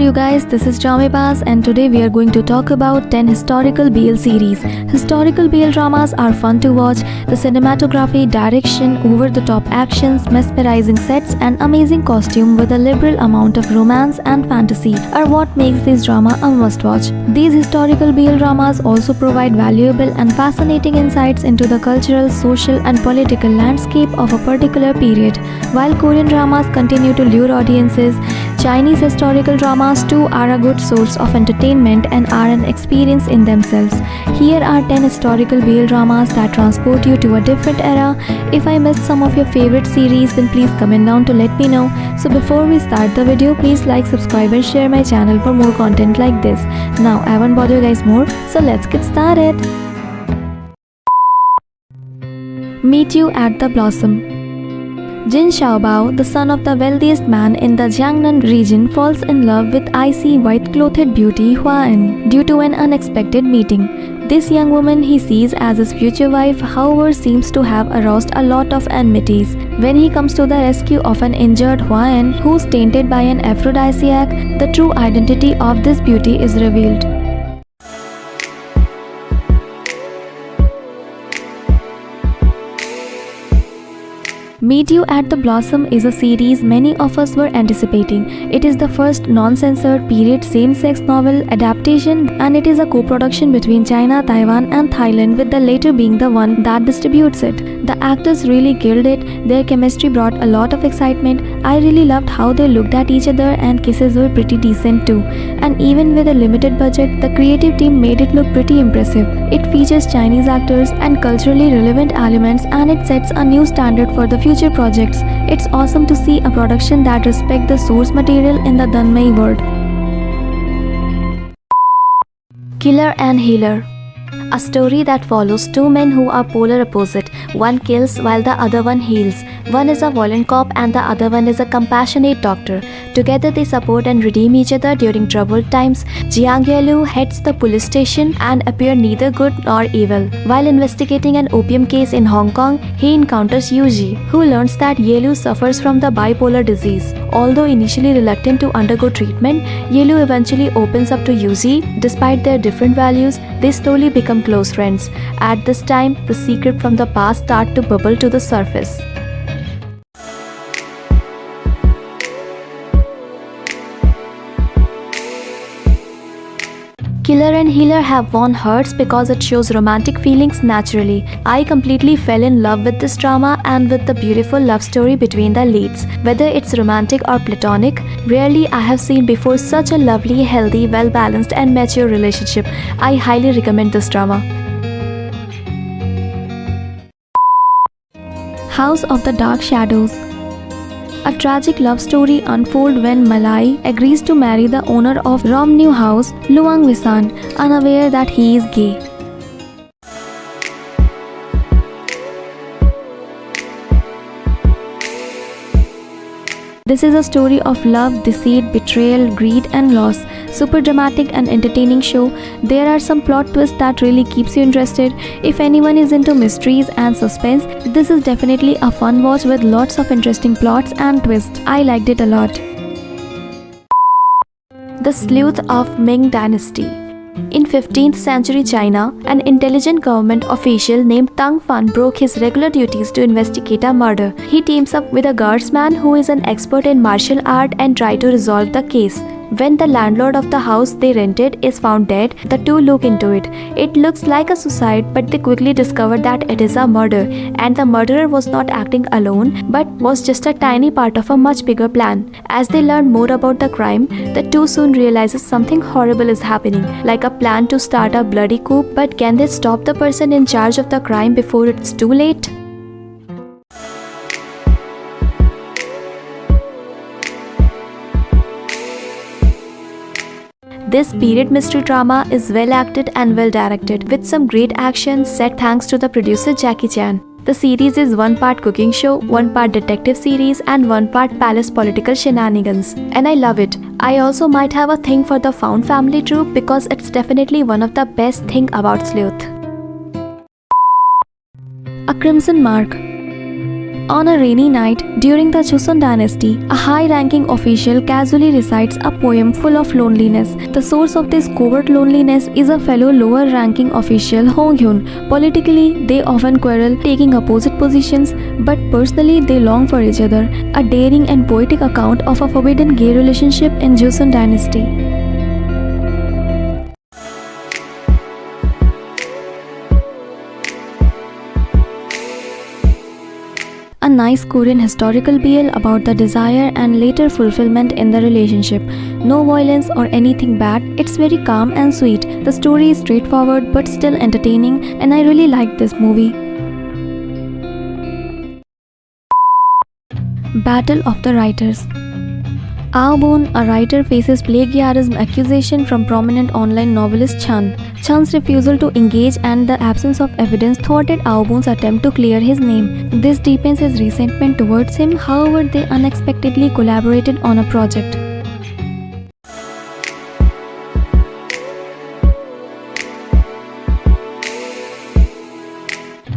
you guys, this is Baz, and today we are going to talk about 10 historical BL series. Historical BL dramas are fun to watch. The cinematography, direction, over-the-top actions, mesmerizing sets and amazing costume with a liberal amount of romance and fantasy are what makes this drama a must-watch. These historical BL dramas also provide valuable and fascinating insights into the cultural, social and political landscape of a particular period. While Korean dramas continue to lure audiences, Chinese historical dramas too are a good source of entertainment and are an experience in themselves. Here are 10 historical BL dramas that transport you to a different era. If I missed some of your favorite series, then please comment down to let me know. So before we start the video, please like, subscribe and share my channel for more content like this. Now I won't bother you guys more, so let's get started. Meet You at the Blossom. Jin Xiaobao, the son of the wealthiest man in the Jiangnan region, falls in love with icy white-clothed beauty Hua En due to an unexpected meeting. This young woman he sees as his future wife, however, seems to have aroused a lot of enmities. When he comes to the rescue of an injured Hua En, who's tainted by an aphrodisiac, the true identity of this beauty is revealed. Meet You at the Blossom is a series many of us were anticipating. It is the first non-censored period same-sex novel adaptation, and it is a co-production between China, Taiwan and Thailand, with the latter being the one that distributes it. The actors really killed it. Their chemistry brought a lot of excitement. I really loved how they looked at each other, and kisses were pretty decent too. And even with a limited budget, the creative team made it look pretty impressive. It features Chinese actors and culturally relevant elements, and it sets a new standard for the future projects. It's awesome to see a production that respects the source material in the Danmei world. Killer and Healer. A story that follows two men who are polar opposite. One kills while the other one heals. One is a violent cop and the other one is a compassionate doctor. Together they support and redeem each other during troubled times. Jiang Yelu heads the police station and appears neither good nor evil. While investigating an opium case in Hong Kong, he encounters Yuji, who learns that Yelu suffers from the bipolar disease. Although initially reluctant to undergo treatment, Yelu eventually opens up to Yuji. Despite their different values, they slowly become close friends. At this time, the secret from the past start to bubble to the surface. Killer and Healer have won hearts because it shows romantic feelings naturally. I completely fell in love with this drama and with the beautiful love story between the leads. Whether it's romantic or platonic, rarely I have seen before such a lovely, healthy, well-balanced and mature relationship. I highly recommend this drama. House of the Dark Shadows. A tragic love story unfolds when Malai agrees to marry the owner of Romnew House, Luang Wisan, unaware that he is gay. This is a story of love, deceit, betrayal, greed and loss. Super dramatic and entertaining show. There are some plot twists that really keeps you interested. If anyone is into mysteries and suspense, this is definitely a fun watch with lots of interesting plots and twists. I liked it a lot. The Sleuth of Ming Dynasty. In 15th century China, an intelligent government official named Tang Fan broke his regular duties to investigate a murder. He teams up with a guardsman who is an expert in martial art and try to resolve the case. When the landlord of the house they rented is found dead, the two look into it. It looks like a suicide, but they quickly discover that it is a murder, and the murderer was not acting alone, but was just a tiny part of a much bigger plan. As they learn more about the crime, the two soon realizes something horrible is happening, like a plan to start a bloody coup, but can they stop the person in charge of the crime before it's too late? This period mystery drama is well acted and well directed, with some great action set thanks to the producer Jackie Chan. The series is one part cooking show, one part detective series and one part palace political shenanigans. And I love it. I also might have a thing for the found family trope because it's definitely one of the best thing about Sleuth. A Crimson Mark. On a rainy night during the Joseon Dynasty, a high-ranking official casually recites a poem full of loneliness. The source of this covert loneliness is a fellow lower-ranking official, Hong Hyun. Politically, they often quarrel, taking opposite positions, but personally they long for each other. A daring and poetic account of a forbidden gay relationship in Joseon Dynasty. A nice Korean historical BL about the desire and later fulfillment in the relationship. No violence or anything bad, it's very calm and sweet. The story is straightforward but still entertaining, and I really liked this movie. Battle of the Writers. Ao Boon, a writer, faces plagiarism accusation from prominent online novelist Chan. Chan's refusal to engage and the absence of evidence thwarted Ao Boon's attempt to clear his name. This deepens his resentment towards him, however they unexpectedly collaborated on a project.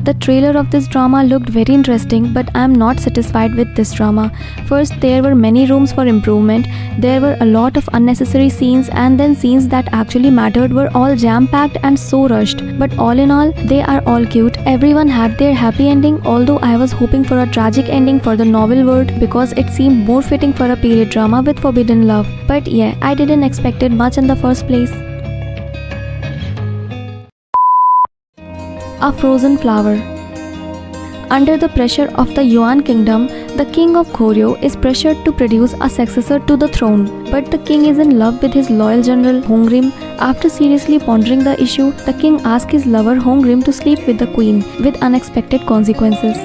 The trailer of this drama looked very interesting, but I am not satisfied with this drama. First, there were many rooms for improvement. There were a lot of unnecessary scenes, and then scenes that actually mattered were all jam-packed and so rushed. But all in all, they are all cute. Everyone had their happy ending, although I was hoping for a tragic ending for the novel world because it seemed more fitting for a period drama with forbidden love. But yeah, I didn't expect it much in the first place. A Frozen Flower. Under the pressure of the Yuan kingdom, the king of Koryo is pressured to produce a successor to the throne. But the king is in love with his loyal general Hongrim. After seriously pondering the issue, the king asks his lover Hongrim to sleep with the queen, with unexpected consequences.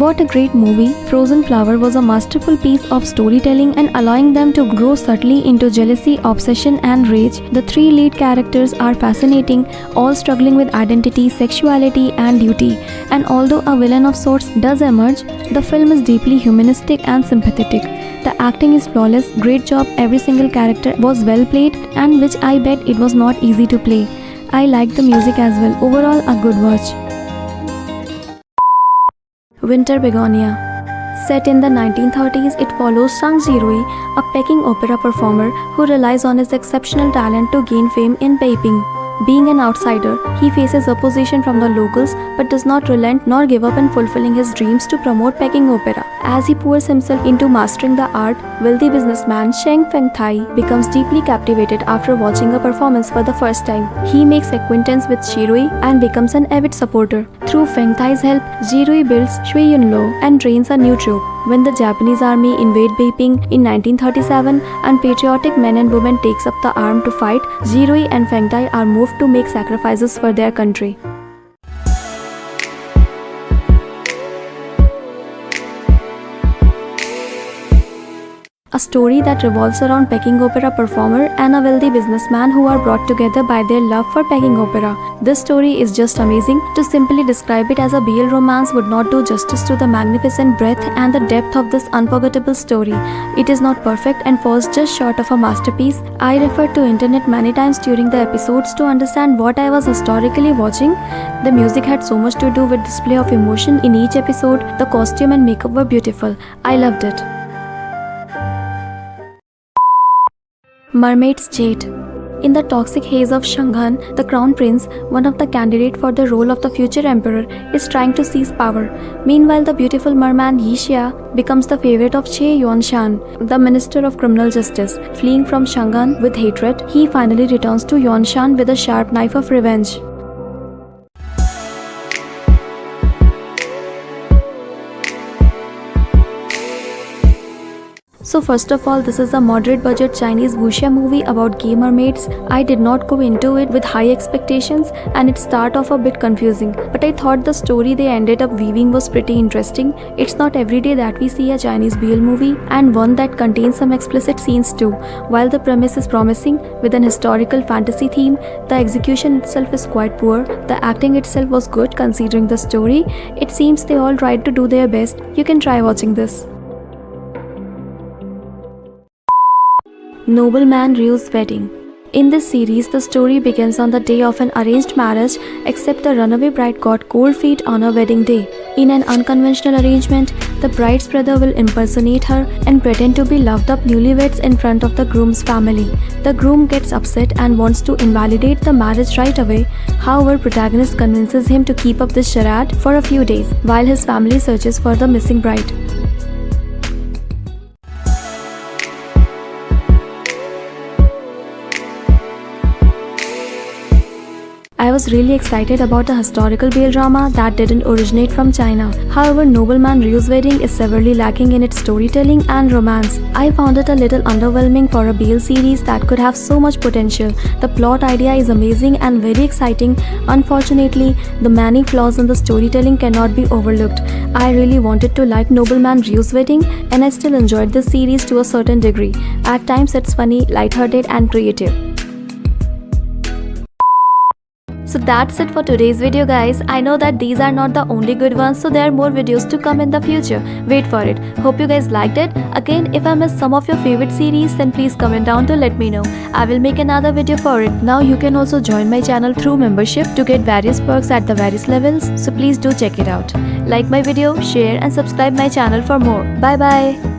What a great movie! Frozen Flower was a masterful piece of storytelling and allowing them to grow subtly into jealousy, obsession and rage. The three lead characters are fascinating, all struggling with identity, sexuality and duty. And although a villain of sorts does emerge, the film is deeply humanistic and sympathetic. The acting is flawless, great job, every single character was well played, and which I bet it was not easy to play. I liked the music as well. Overall, a good watch. Winter Begonia. Set in the 1930s, it follows Sang Ji-rui, a Peking opera performer who relies on his exceptional talent to gain fame in Beiping. Being an outsider, he faces opposition from the locals but does not relent nor give up in fulfilling his dreams to promote Peking opera. As he pours himself into mastering the art, wealthy businessman Sheng Fengtai becomes deeply captivated after watching a performance for the first time. He makes acquaintance with Shirui and becomes an avid supporter. Through Fengtai's help, Jirui builds Shui Yunlo and trains a new troupe. When the Japanese army invade Beiping in 1937 and patriotic men and women takes up the arm to fight, Jirui and Fengtai are moved to make sacrifices for their country. A story that revolves around Peking opera performer and a wealthy businessman who are brought together by their love for Peking opera. This story is just amazing. To simply describe it as a BL romance would not do justice to the magnificent breadth and the depth of this unforgettable story. It is not perfect and falls just short of a masterpiece. I referred to internet many times during the episodes to understand what I was historically watching. The music had so much to do with display of emotion in each episode. The costume and makeup were beautiful. I loved it. Mermaid's Jade. In the toxic haze of Shanghan, the crown prince, one of the candidates for the role of the future emperor, is trying to seize power. Meanwhile, the beautiful merman Yi Xia becomes the favorite of Che Yuanshan, the minister of criminal justice. Fleeing from Shanghan with hatred, he finally returns to Yuanshan with a sharp knife of revenge. So first of all, this is a moderate budget Chinese wuxia movie about gay mermaids. I did not go into it with high expectations and it started off a bit confusing. But I thought the story they ended up weaving was pretty interesting. It's not every day that we see a Chinese BL movie and one that contains some explicit scenes too. While the premise is promising with an historical fantasy theme, the execution itself is quite poor. The acting itself was good considering the story. It seems they all tried to do their best. You can try watching this. Nobleman Ryu's Wedding. In this series, the story begins on the day of an arranged marriage, except the runaway bride got cold feet on her wedding day. In an unconventional arrangement, the bride's brother will impersonate her and pretend to be loved up newlyweds in front of the groom's family. The groom gets upset and wants to invalidate the marriage right away. However, protagonist convinces him to keep up this charade for a few days while his family searches for the missing bride. I was really excited about the historical BL drama that didn't originate from China. However, Nobleman Ryu's Wedding is severely lacking in its storytelling and romance. I found it a little underwhelming for a BL series that could have so much potential. The plot idea is amazing and very exciting. Unfortunately, the many flaws in the storytelling cannot be overlooked. I really wanted to like Nobleman Ryu's Wedding, and I still enjoyed this series to a certain degree. At times it's funny, lighthearted and creative. So that's it for today's video, guys. I know that these are not the only good ones, so there are more videos to come in the future. Wait for it. Hope you guys liked it. Again, if I missed some of your favorite series, then please comment down to let me know. I will make another video for it. Now you can also join my channel through membership to get various perks at the various levels, so please do check it out. Like my video, share and subscribe my channel for more. Bye bye.